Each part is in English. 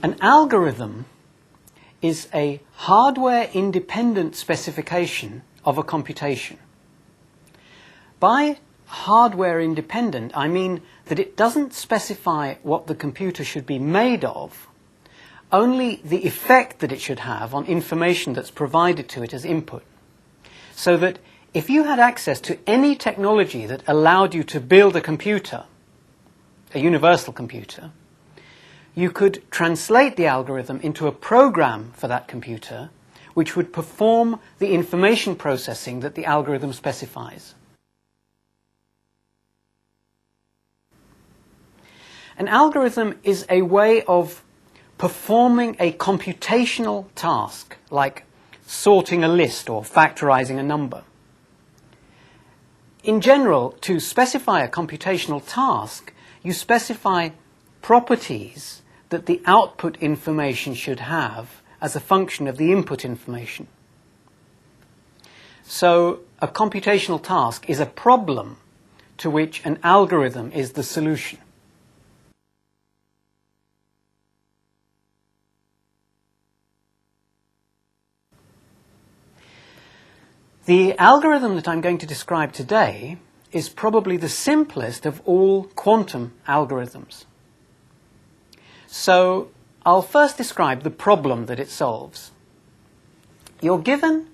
An algorithm is a hardware-independent specification of a computation. By hardware-independent, I mean that it doesn't specify what the computer should be made of, only the effect that it should have on information that's provided to it as input. So that if you had access to any technology that allowed you to build a computer, a universal computer, you could translate the algorithm into a program for that computer which would perform the information processing that the algorithm specifies. An algorithm is a way of performing a computational task, like sorting a list or factorizing a number. In general, to specify a computational task, you specify properties that the output information should have as a function of the input information. So, a computational task is a problem to which an algorithm is the solution. The algorithm that I'm going to describe today is probably the simplest of all quantum algorithms. So, I'll first describe the problem that it solves. You're given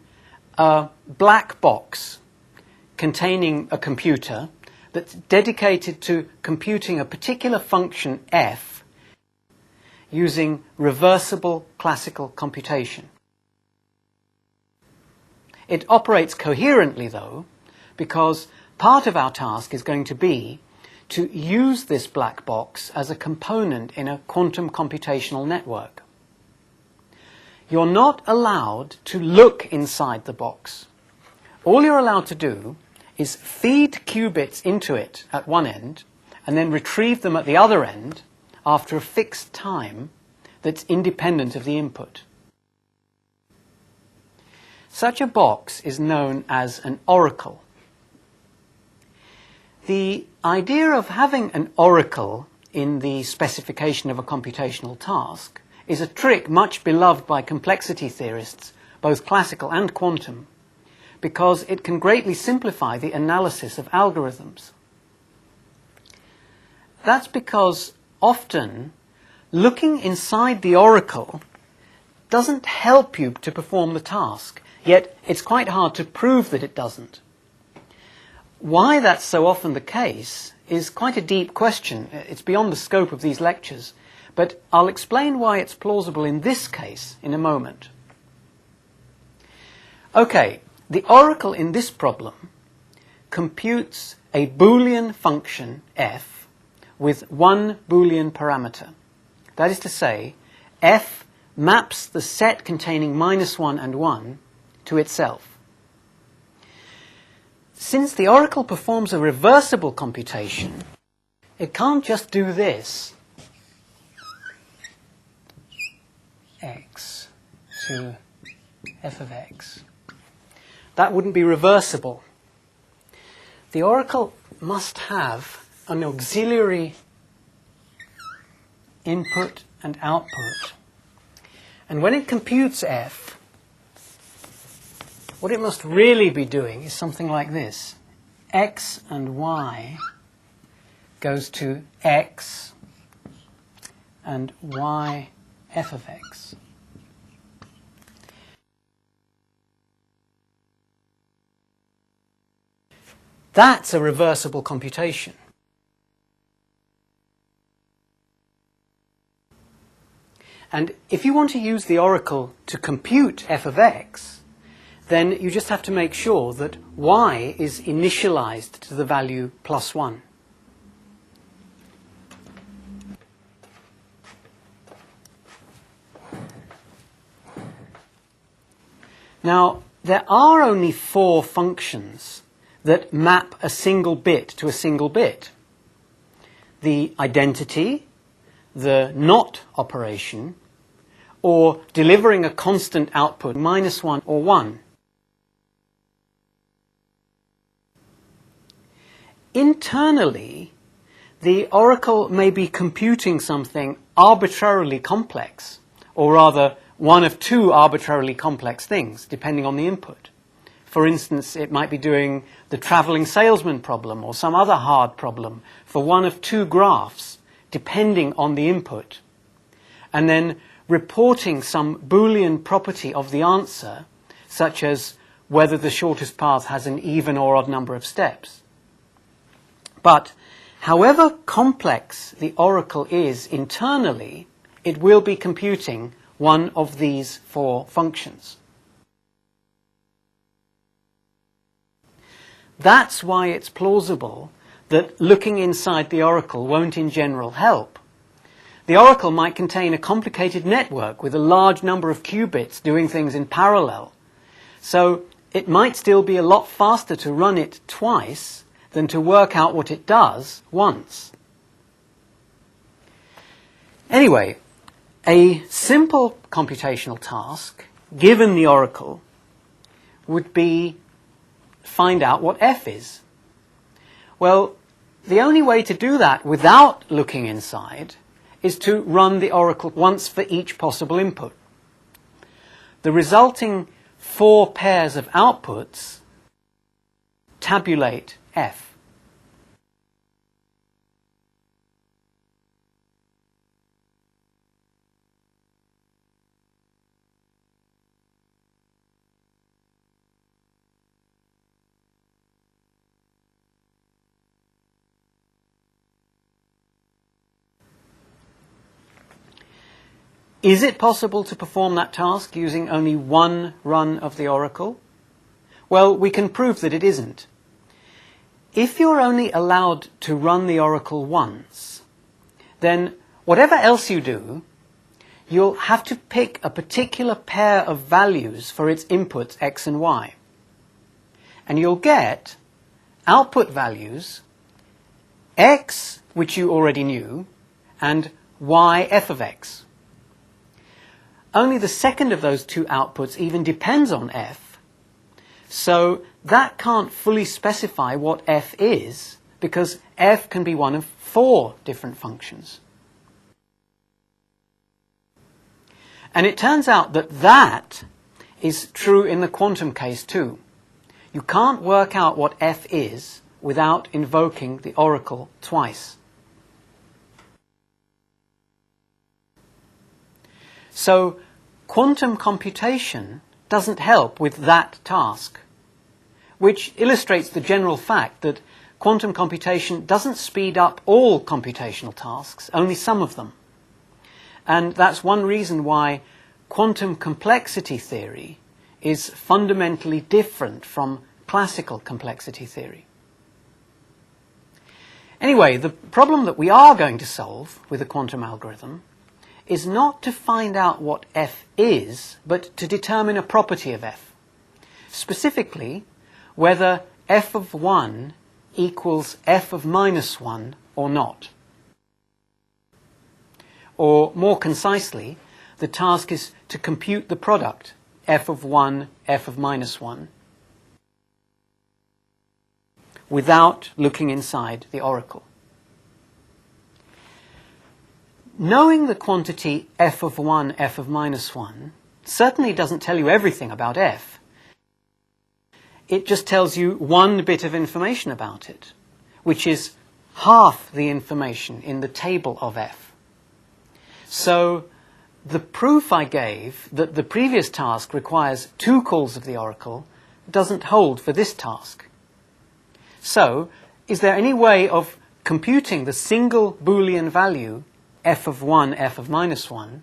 a black box containing a computer that's dedicated to computing a particular function f using reversible classical computation. It operates coherently, though, because part of our task is going to be to use this black box as a component in a quantum computational network. You're not allowed to look inside the box. All you're allowed to do is feed qubits into it at one end and then retrieve them at the other end after a fixed time that's independent of the input. Such a box is known as an oracle. The idea of having an oracle in the specification of a computational task is a trick much beloved by complexity theorists, both classical and quantum, because it can greatly simplify the analysis of algorithms. That's because often looking inside the oracle doesn't help you to perform the task, yet it's quite hard to prove that it doesn't. Why that's so often the case is quite a deep question. It's beyond the scope of these lectures, but I'll explain why it's plausible in this case in a moment. Okay, the oracle in this problem computes a Boolean function f with one Boolean parameter. That is to say, f maps the set containing -1 and 1 to itself. Since the oracle performs a reversible computation, it can't just do this, x to f of x. That wouldn't be reversible. The oracle must have an auxiliary input and output. And when it computes f, what it must really be doing is something like this. X and y goes to x and y f of x. That's a reversible computation. And if you want to use the oracle to compute f of x, then you just have to make sure that y is initialized to the value +1. Now, there are only 4 functions that map a single bit to a single bit. The identity, the NOT operation, or delivering a constant output -1 or 1. Internally, the oracle may be computing something arbitrarily complex, or rather one of two arbitrarily complex things, depending on the input. For instance, it might be doing the traveling salesman problem or some other hard problem for one of two graphs, depending on the input, and then reporting some Boolean property of the answer, such as whether the shortest path has an even or odd number of steps. But however complex the oracle is internally, it will be computing one of these four functions. That's why it's plausible that looking inside the oracle won't in general help. The oracle might contain a complicated network with a large number of qubits doing things in parallel. So it might still be a lot faster to run it twice than to work out what it does once. Anyway, a simple computational task, given the oracle, would be find out what f is. Well, the only way to do that without looking inside is to run the oracle once for each possible input. The resulting four pairs of outputs tabulate f. Is it possible to perform that task using only one run of the oracle? Well, we can prove that it isn't. If you're only allowed to run the oracle once, then whatever else you do, you'll have to pick a particular pair of values for its inputs x and y. And you'll get output values x, which you already knew, and y f of x. Only the second of those two outputs even depends on f, so that can't fully specify what f is, because f can be one of four different functions. And it turns out that that is true in the quantum case too. You can't work out what f is without invoking the oracle twice. So quantum computation doesn't help with that task, which illustrates the general fact that quantum computation doesn't speed up all computational tasks, only some of them. And that's one reason why quantum complexity theory is fundamentally different from classical complexity theory. Anyway, the problem that we are going to solve with a quantum algorithm is not to find out what f is, but to determine a property of f. Specifically, whether f of 1 equals f of minus 1 or not. Or more concisely, the task is to compute the product, f of 1, f of minus 1, without looking inside the oracle. Knowing the quantity f of 1, f of minus 1 certainly doesn't tell you everything about f. It just tells you one bit of information about it, which is half the information in the table of f. So the proof I gave that the previous task requires two calls of the oracle doesn't hold for this task. So, is there any way of computing the single Boolean value f of 1, f of minus 1,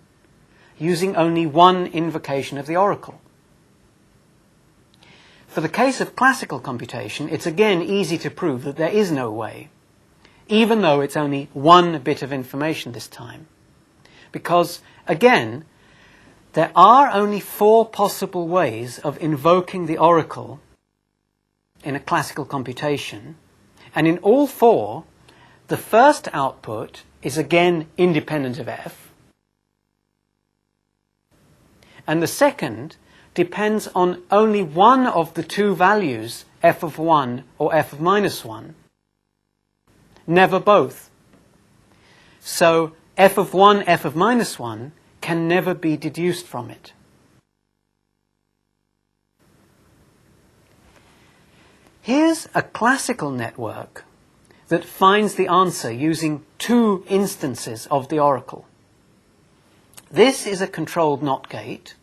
using only one invocation of the oracle? For the case of classical computation, it's again easy to prove that there is no way, even though it's only one bit of information this time. Because, again, there are only four possible ways of invoking the oracle in a classical computation, and in all four, the first output is again independent of f, and the second depends on only one of the two values, f of 1 or f of minus 1, never both. So f of 1, f of minus 1 can never be deduced from it. Here's a classical network that finds the answer using two instances of the oracle. This is a controlled NOT gate,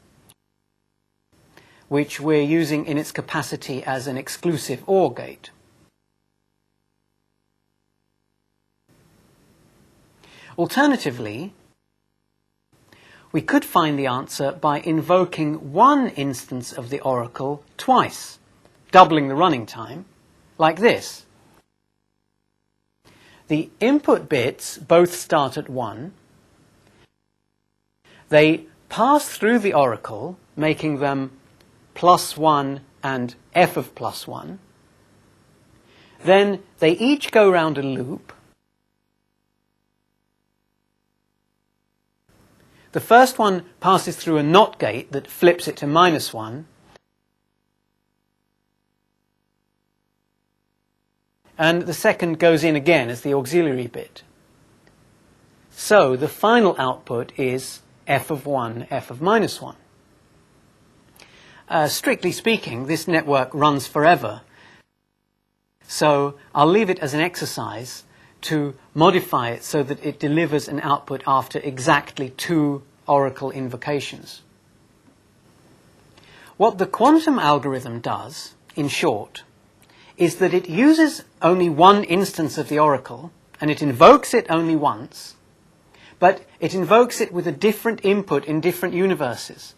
which we're using in its capacity as an exclusive OR gate. Alternatively, we could find the answer by invoking one instance of the oracle twice, doubling the running time, like this. The input bits both start at 1. They pass through the oracle, making them +1 and f of +1. Then they each go round a loop. The first one passes through a NOT gate that flips it to -1. And the second goes in again as the auxiliary bit. So the final output is f of 1, f of -1. Strictly speaking, this network runs forever. So I'll leave it as an exercise to modify it so that it delivers an output after exactly 2 oracle invocations. What the quantum algorithm does, in short, is that it uses only one instance of the oracle, and it invokes it only once, but it invokes it with a different input in different universes,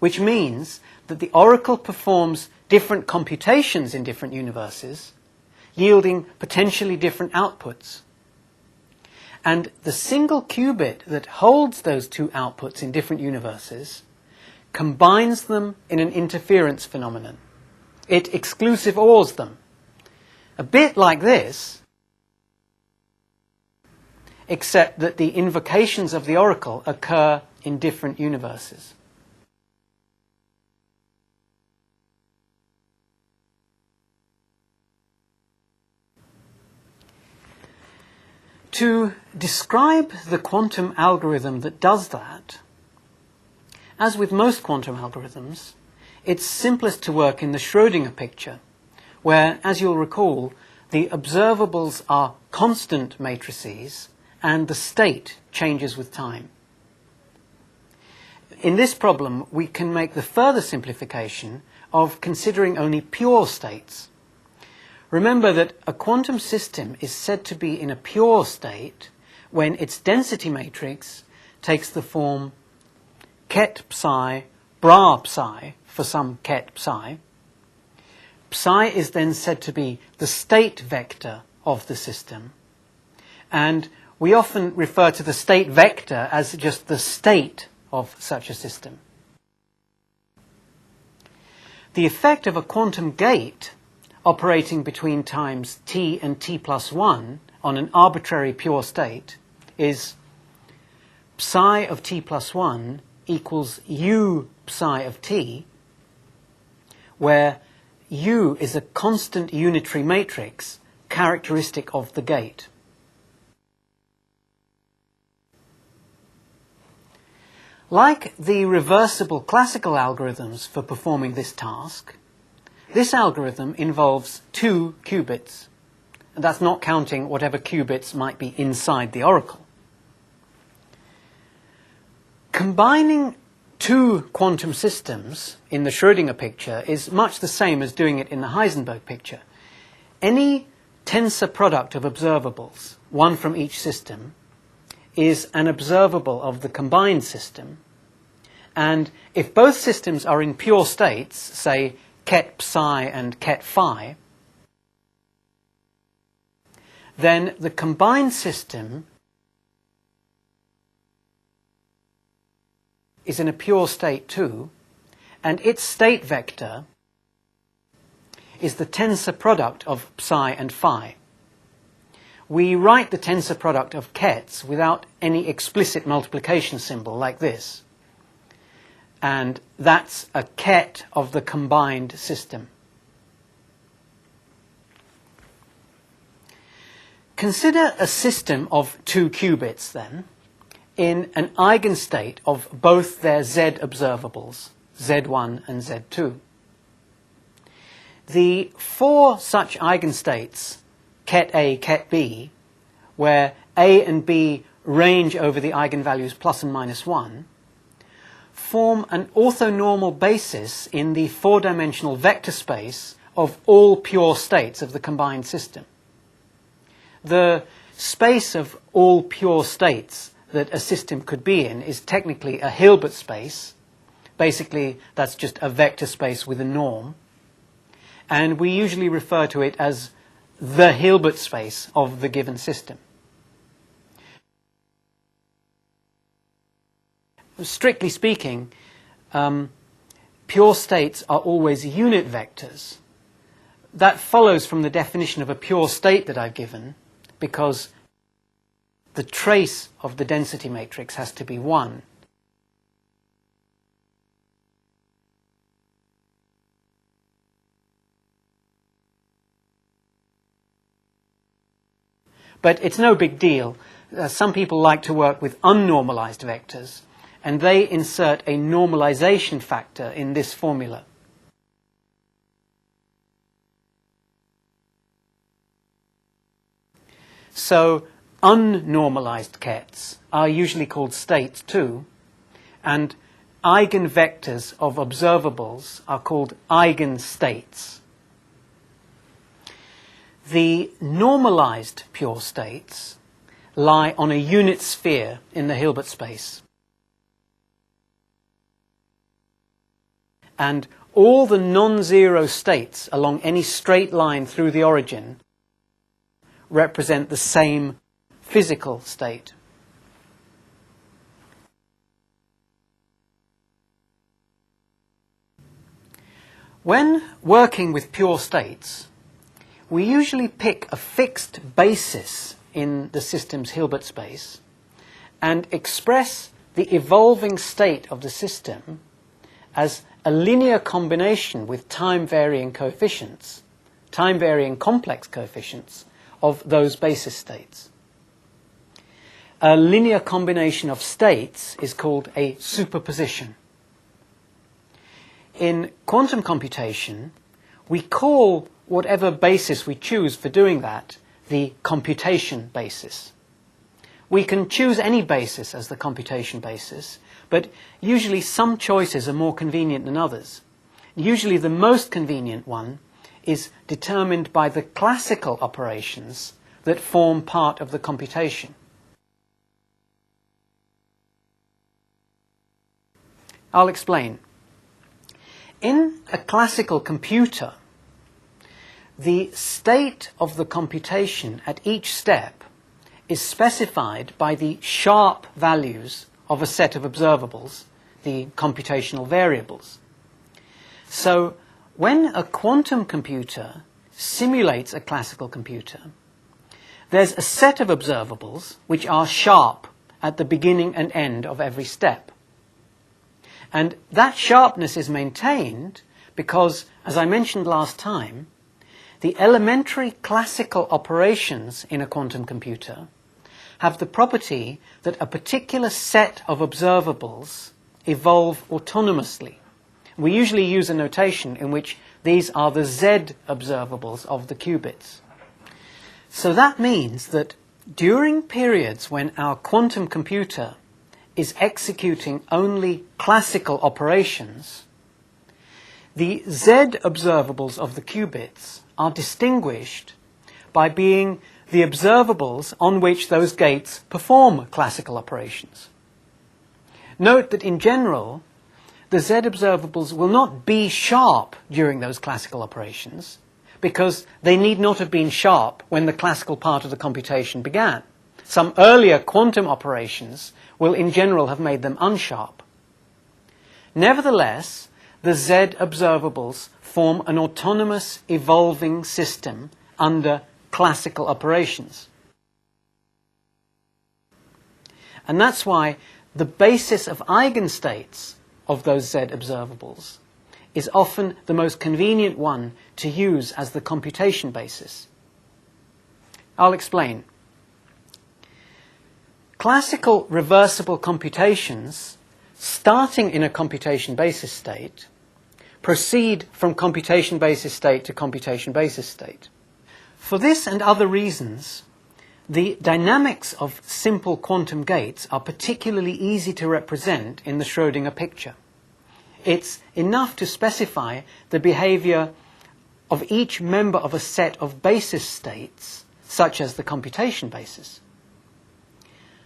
which means that the oracle performs different computations in different universes, yielding potentially different outputs. And the single qubit that holds those two outputs in different universes combines them in an interference phenomenon. It exclusive ORs them. A bit like this, except that the invocations of the oracle occur in different universes. To describe the quantum algorithm that does that, as with most quantum algorithms, it's simplest to work in the Schrödinger picture, where, as you'll recall, the observables are constant matrices and the state changes with time. In this problem, we can make the further simplification of considering only pure states. Remember that a quantum system is said to be in a pure state when its density matrix takes the form ket psi, bra psi for some ket psi. Psi is then said to be the state vector of the system. And we often refer to the state vector as just the state of such a system. The effect of a quantum gate operating between times t and t+1 on an arbitrary pure state is psi of t+1 equals u psi of t, where U is a constant unitary matrix characteristic of the gate. Like the reversible classical algorithms for performing this task, this algorithm involves 2 qubits, and that's not counting whatever qubits might be inside the oracle. Combining 2 quantum systems in the Schrödinger picture is much the same as doing it in the Heisenberg picture. Any tensor product of observables, one from each system, is an observable of the combined system. And if both systems are in pure states, say ket psi and ket phi, then the combined system is in a pure state too, and its state vector is the tensor product of psi and phi. We write the tensor product of kets without any explicit multiplication symbol like this. And that's a ket of the combined system. Consider a system of 2 qubits then, in an eigenstate of both their z observables, z1 and z2. The four such eigenstates, ket A, ket B, where A and B range over the eigenvalues plus and minus 1, form an orthonormal basis in the four-dimensional vector space of all pure states of the combined system. The space of all pure states that a system could be in is technically a Hilbert space. Basically, that's just a vector space with a norm. And we usually refer to it as the Hilbert space of the given system. Strictly speaking, pure states are always unit vectors. That follows from the definition of a pure state that I've given, because the trace of the density matrix has to be 1. But it's no big deal. Some people like to work with unnormalized vectors, and they insert a normalization factor in this formula. So unnormalized kets are usually called states too, and eigenvectors of observables are called eigenstates. The normalized pure states lie on a unit sphere in the Hilbert space. And all the non-zero states along any straight line through the origin represent the same physical state. When working with pure states, we usually pick a fixed basis in the system's Hilbert space and express the evolving state of the system as a linear combination with time-varying coefficients, time-varying complex coefficients of those basis states. A linear combination of states is called a superposition. In quantum computation, we call whatever basis we choose for doing that the computation basis. We can choose any basis as the computation basis, but usually some choices are more convenient than others. Usually the most convenient one is determined by the classical operations that form part of the computation. I'll explain. In a classical computer, the state of the computation at each step is specified by the sharp values of a set of observables, the computational variables. So when a quantum computer simulates a classical computer, there's a set of observables which are sharp at the beginning and end of every step. And that sharpness is maintained because, as I mentioned last time, the elementary classical operations in a quantum computer have the property that a particular set of observables evolve autonomously. We usually use a notation in which these are the Z observables of the qubits. So that means that during periods when our quantum computer is executing only classical operations, the Z observables of the qubits are distinguished by being the observables on which those gates perform classical operations. Note that in general, the Z observables will not be sharp during those classical operations because they need not have been sharp when the classical part of the computation began. Some earlier quantum operations will in general have made them unsharp. Nevertheless, the Z observables form an autonomous evolving system under classical operations. And that's why the basis of eigenstates of those Z observables is often the most convenient one to use as the computation basis. I'll explain. Classical reversible computations, starting in a computation basis state, proceed from computation basis state to computation basis state. For this and other reasons, the dynamics of simple quantum gates are particularly easy to represent in the Schrödinger picture. It's enough to specify the behavior of each member of a set of basis states, such as the computation basis.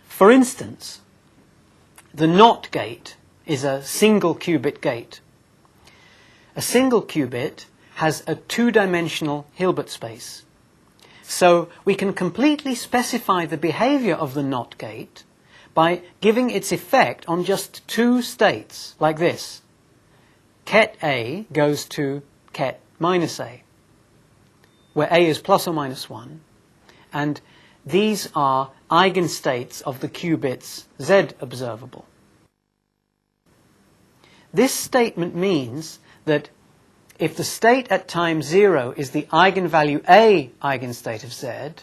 For instance, the NOT gate is a single qubit gate. A single qubit has a two-dimensional Hilbert space. So we can completely specify the behavior of the NOT gate by giving its effect on just two states, like this. Ket A goes to ket minus A, where A is plus or minus 1, and these are eigenstates of the qubits Z observable. This statement means that if the state at time 0 is the eigenvalue A eigenstate of Z,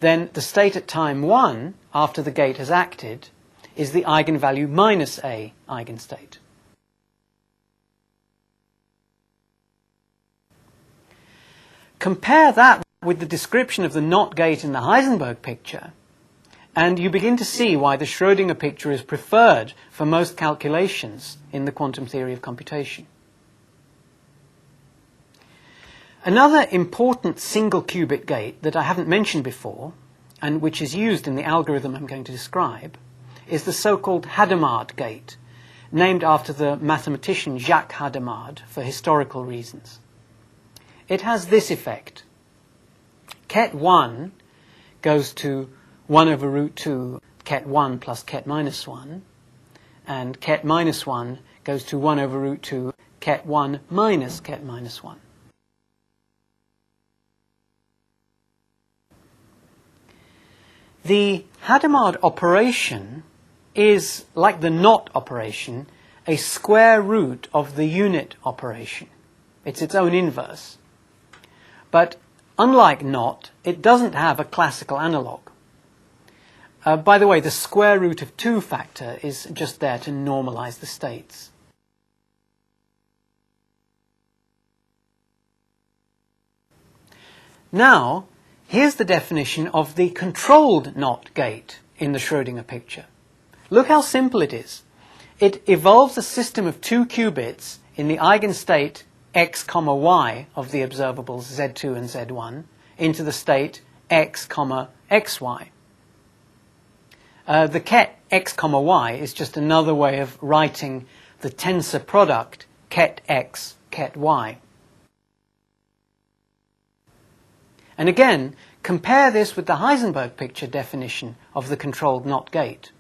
then the state at time 1, after the gate has acted, is the eigenvalue minus A eigenstate. Compare that with the description of the NOT gate in the Heisenberg picture, and you begin to see why the Schrödinger picture is preferred for most calculations in the quantum theory of computation. Another important single qubit gate that I haven't mentioned before, and which is used in the algorithm I'm going to describe, is the so-called Hadamard gate, named after the mathematician Jacques Hadamard for historical reasons. It has this effect. Ket 1 goes to 1 over root 2 ket 1 plus ket minus 1, and ket minus 1 goes to 1 over root 2 ket 1 minus ket minus 1. The Hadamard operation is, like the NOT operation, a square root of the unit operation. It's its own inverse. But unlike NOT, it doesn't have a classical analog. By the way, the square root of 2 factor is just there to normalize the states. Now, here's the definition of the controlled NOT gate in the Schrödinger picture. Look how simple it is. It evolves a system of 2 qubits in the eigenstate x, y of the observables Z2 and Z1 into the state x, xy. The ket x, y is just another way of writing the tensor product ket x, ket y. And again, compare this with the Heisenberg picture definition of the controlled NOT gate.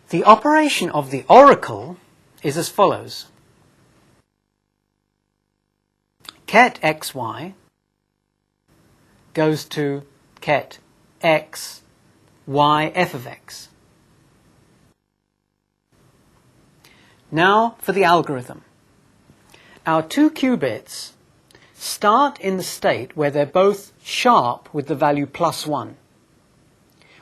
The operation of the oracle is as follows. Ket xy goes to ket x, y f of x. Now for the algorithm. Our 2 qubits start in the state where they're both sharp with the value plus 1.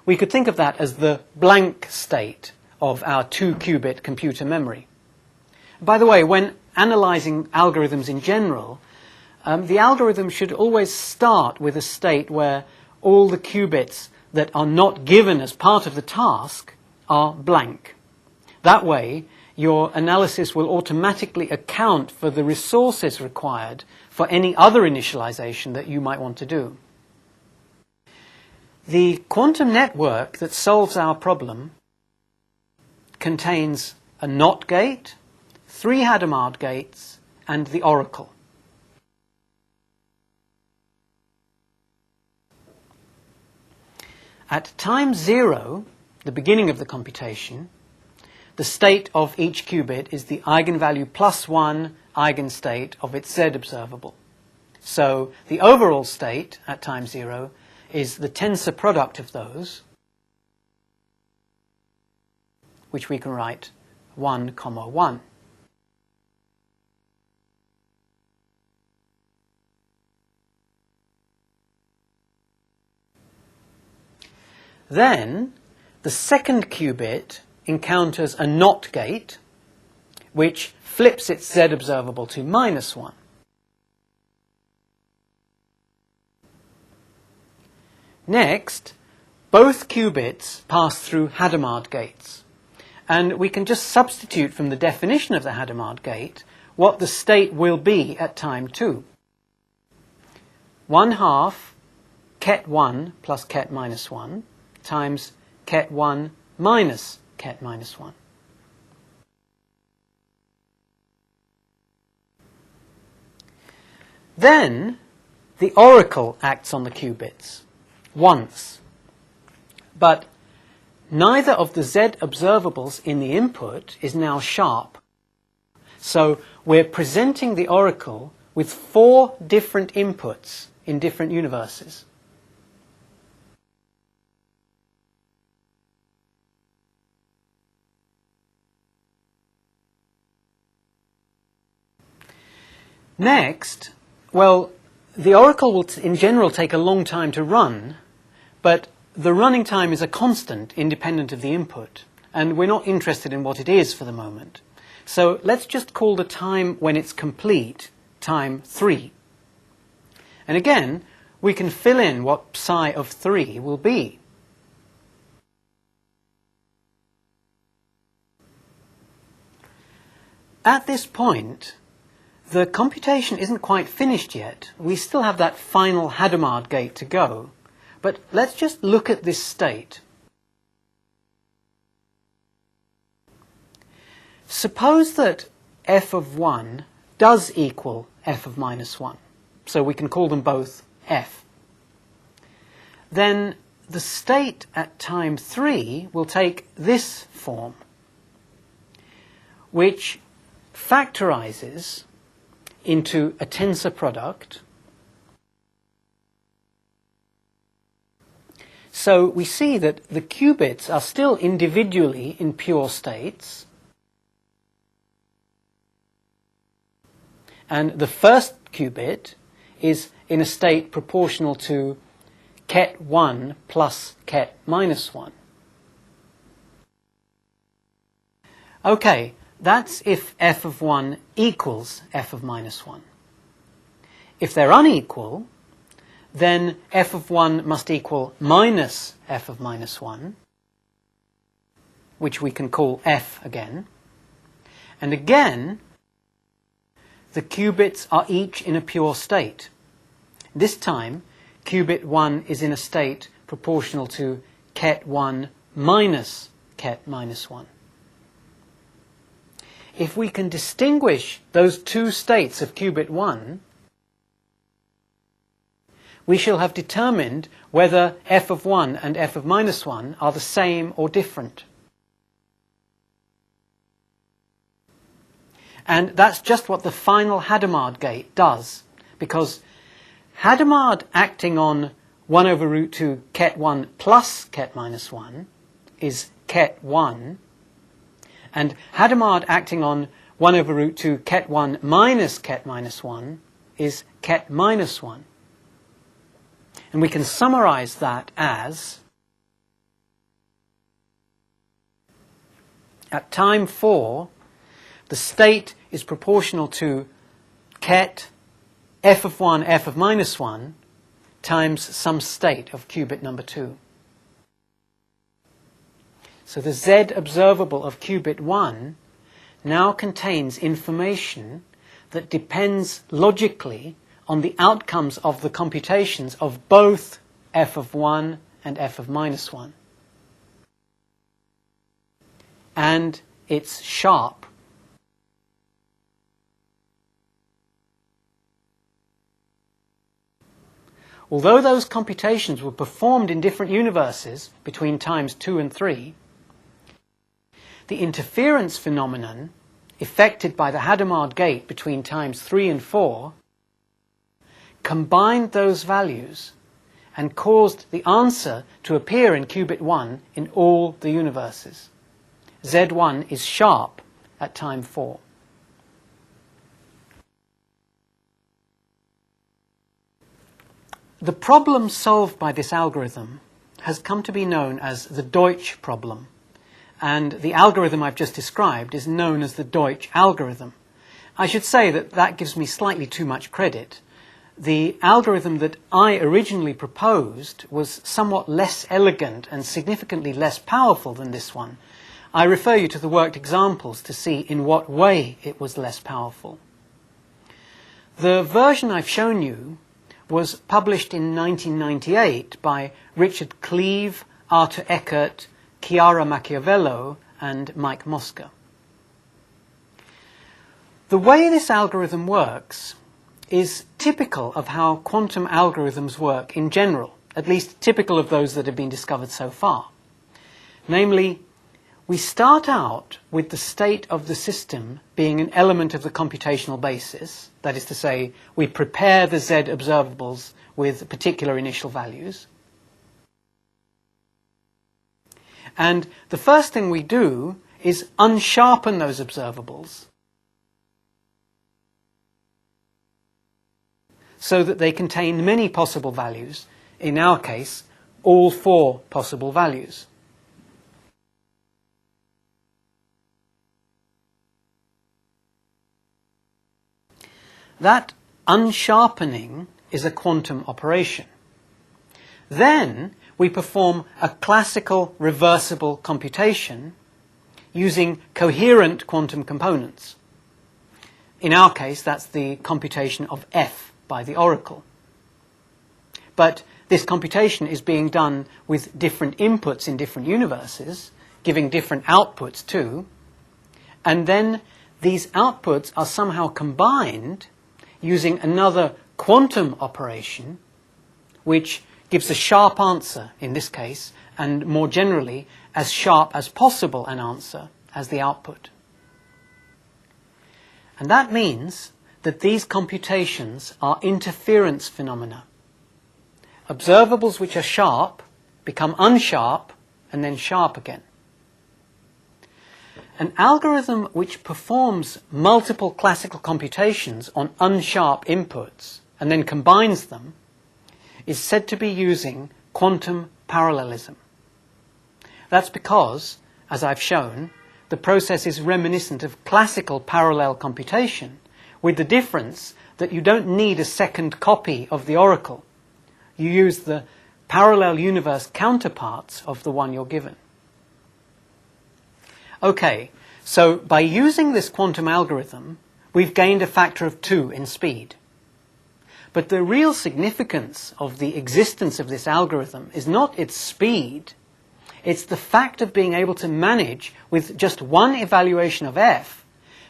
We could think of that as the blank state of our 2 qubit computer memory. By the way, when analyzing algorithms in general, the algorithm should always start with a state where all the qubits that are not given as part of the task are blank. That way, your analysis will automatically account for the resources required for any other initialization that you might want to do. The quantum network that solves our problem contains a NOT gate, 3 Hadamard gates, and the oracle. At time 0, the beginning of the computation, the state of each qubit is the eigenvalue plus 1 eigenstate of its Z observable. So the overall state at time 0 is the tensor product of those, which we can write 1, 1. Then the second qubit encounters a NOT gate, which flips its Z observable to -1. Next, both qubits pass through Hadamard gates, and we can just substitute from the definition of the Hadamard gate what the state will be at time 2. 1/2 ket 1 plus ket minus 1 times ket 1 minus ket minus 1. Then the oracle acts on the qubits once, but neither of the Z observables in the input is now sharp. So we're presenting the oracle with 4 different inputs in different universes. Next, well, the oracle will in general take a long time to run, but the running time is a constant independent of the input, and we're not interested in what it is for the moment. So let's just call the time when it's complete time 3. And again, we can fill in what psi of 3 will be. At this point, the computation isn't quite finished yet. We still have that final Hadamard gate to go. But let's just look at this state. Suppose that f of 1 does equal f of minus 1. So we can call them both f. Then the state at time 3 will take this form, which factorizes into a tensor product. So we see that the qubits are still individually in pure states, and the first qubit is in a state proportional to ket 1 plus ket minus 1. Okay, that's if f of 1 equals f of minus 1. If they're unequal, then f of 1 must equal minus f of minus 1, which we can call f again. And again, the qubits are each in a pure state. This time, qubit 1 is in a state proportional to ket 1 minus ket minus 1. If we can distinguish those two states of qubit 1, we shall have determined whether f of 1 and f of minus 1 are the same or different. And that's just what the final Hadamard gate does, because Hadamard acting on 1 over root 2 ket 1 plus ket minus 1 is ket 1, and Hadamard acting on 1 over root 2 ket 1 minus ket minus 1 is ket minus 1. And we can summarize that as, at time 4, the state is proportional to ket f of 1, f of minus 1 times some state of qubit number 2. So the Z observable of qubit 1 now contains information that depends logically on the outcomes of the computations of both f of 1 and f of minus 1. And it's sharp. Although those computations were performed in different universes between times 2 and 3, the interference phenomenon effected by the Hadamard gate between times 3 and 4 combined those values and caused the answer to appear in qubit 1 in all the universes. Z1 is sharp at time 4. The problem solved by this algorithm has come to be known as the Deutsch problem, and the algorithm I've just described is known as the Deutsch algorithm. I should say that that gives me slightly too much credit. The algorithm that I originally proposed was somewhat less elegant and significantly less powerful than this one. I refer you to the worked examples to see in what way it was less powerful. The version I've shown you was published in 1998 by Richard Cleave, Arthur Eckert, Chiara Machiavello, and Mike Mosca. The way this algorithm works is typical of how quantum algorithms work in general, at least typical of those that have been discovered so far. Namely, we start out with the state of the system being an element of the computational basis. That is to say, we prepare the Z observables with particular initial values. And the first thing we do is unsharpen those observables so that they contain many possible values, in our case, all 4 possible values. That unsharpening is a quantum operation. Then we perform a classical reversible computation using coherent quantum components. In our case, that's the computation of F by the oracle. But this computation is being done with different inputs in different universes, giving different outputs too, and then these outputs are somehow combined using another quantum operation, which gives a sharp answer in this case, and more generally, as sharp as possible an answer as the output. And that means that these computations are interference phenomena. Observables which are sharp become unsharp and then sharp again. An algorithm which performs multiple classical computations on unsharp inputs and then combines them is said to be using quantum parallelism. That's because, as I've shown, the process is reminiscent of classical parallel computation, with the difference that you don't need a second copy of the oracle. You use the parallel universe counterparts of the one you're given. Okay, so by using this quantum algorithm, we've gained a factor of 2 in speed. But the real significance of the existence of this algorithm is not its speed, it's the fact of being able to manage with just one evaluation of F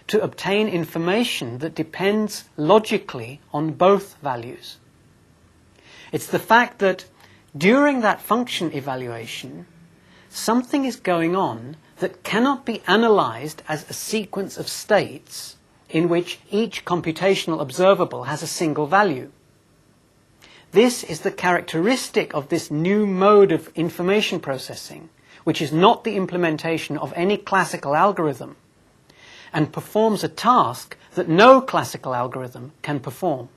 to obtain information that depends logically on both values. It's the fact that during that function evaluation, something is going on that cannot be analyzed as a sequence of states in which each computational observable has a single value. This is the characteristic of this new mode of information processing, which is not the implementation of any classical algorithm, and performs a task that no classical algorithm can perform.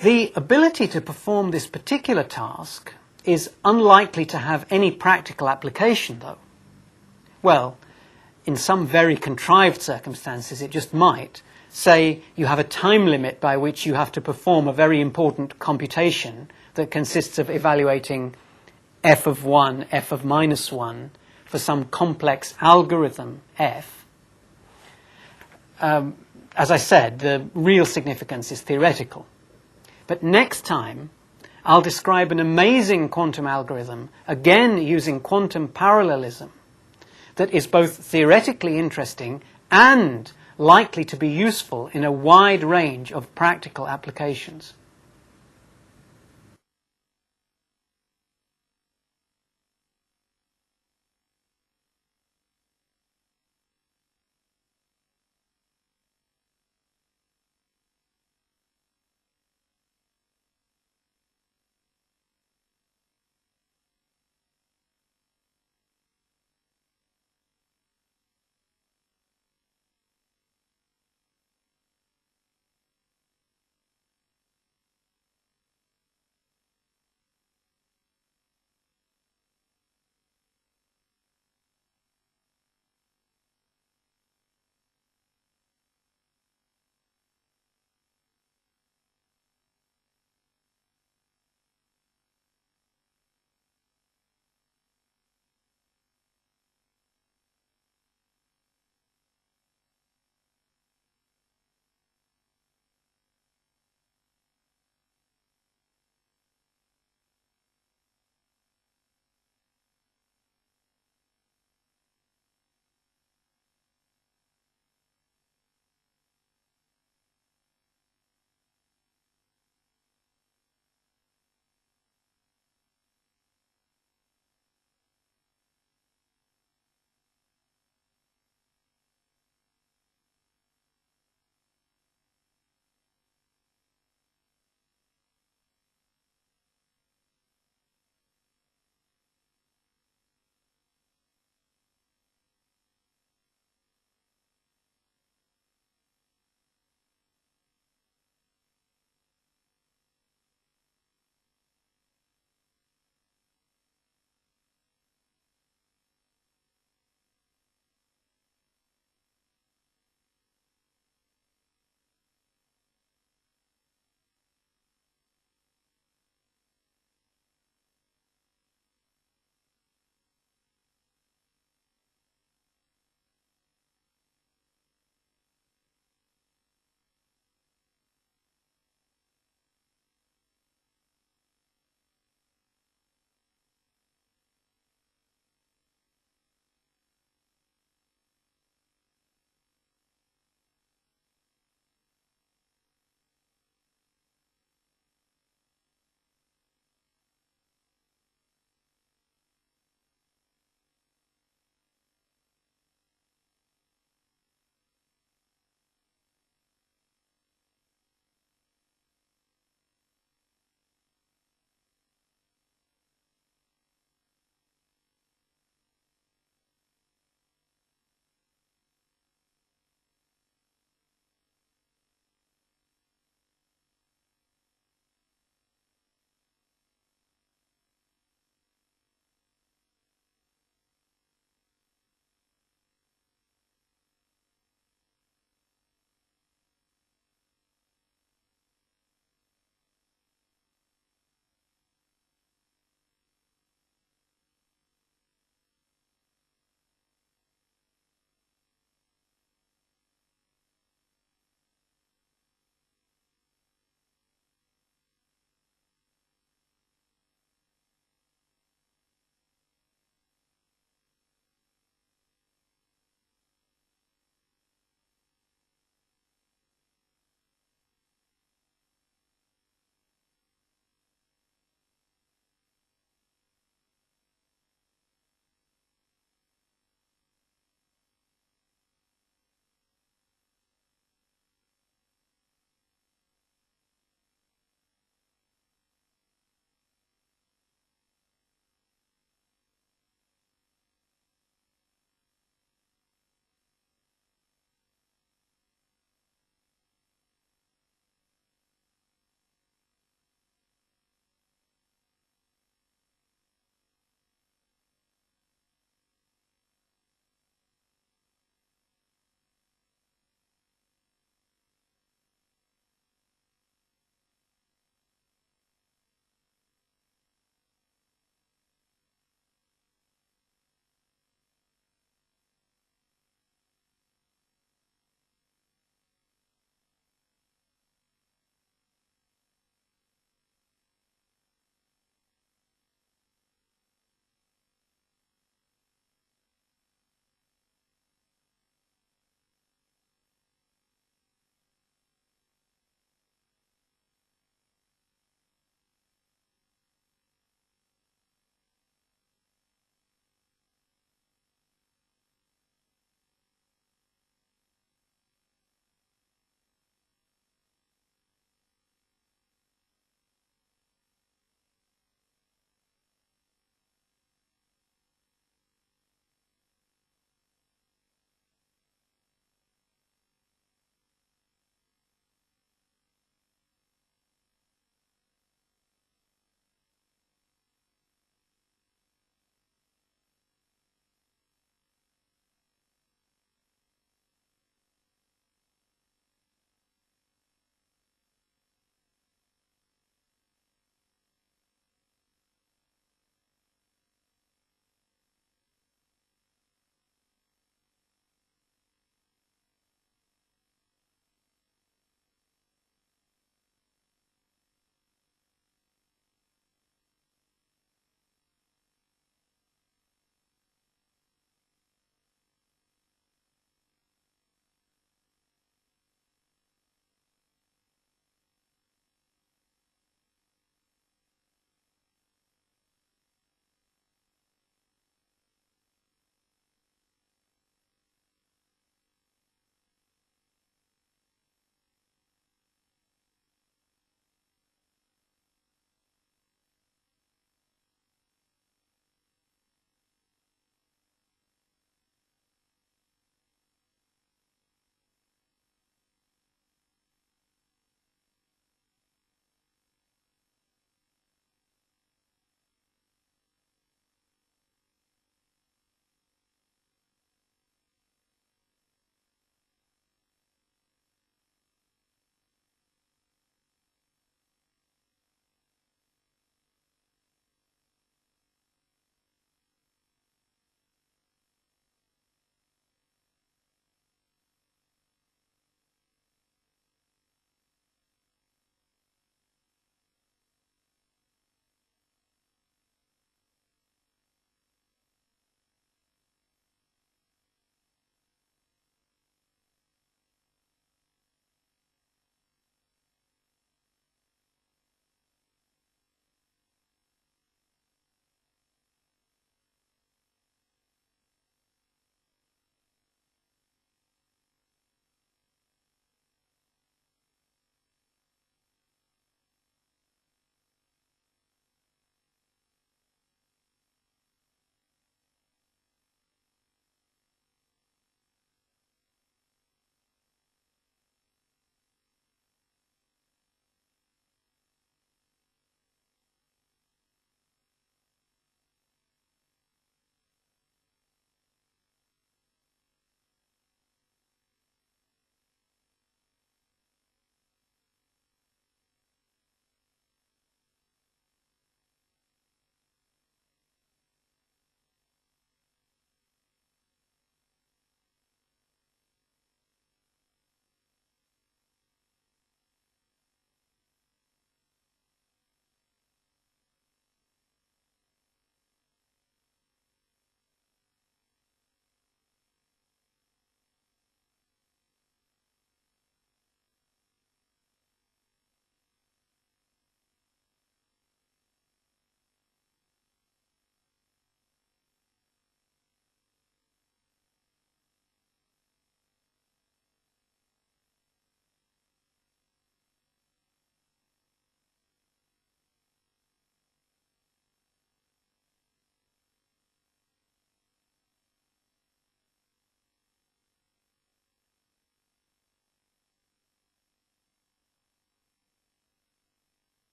The ability to perform this particular task is unlikely to have any practical application, though. Well, in some very contrived circumstances it just might. Say you have a time limit by which you have to perform a very important computation that consists of evaluating f of 1, f of minus 1 for some complex algorithm f. As I said, the real significance is theoretical. But next time, I'll describe an amazing quantum algorithm, again using quantum parallelism, that is both theoretically interesting and likely to be useful in a wide range of practical applications.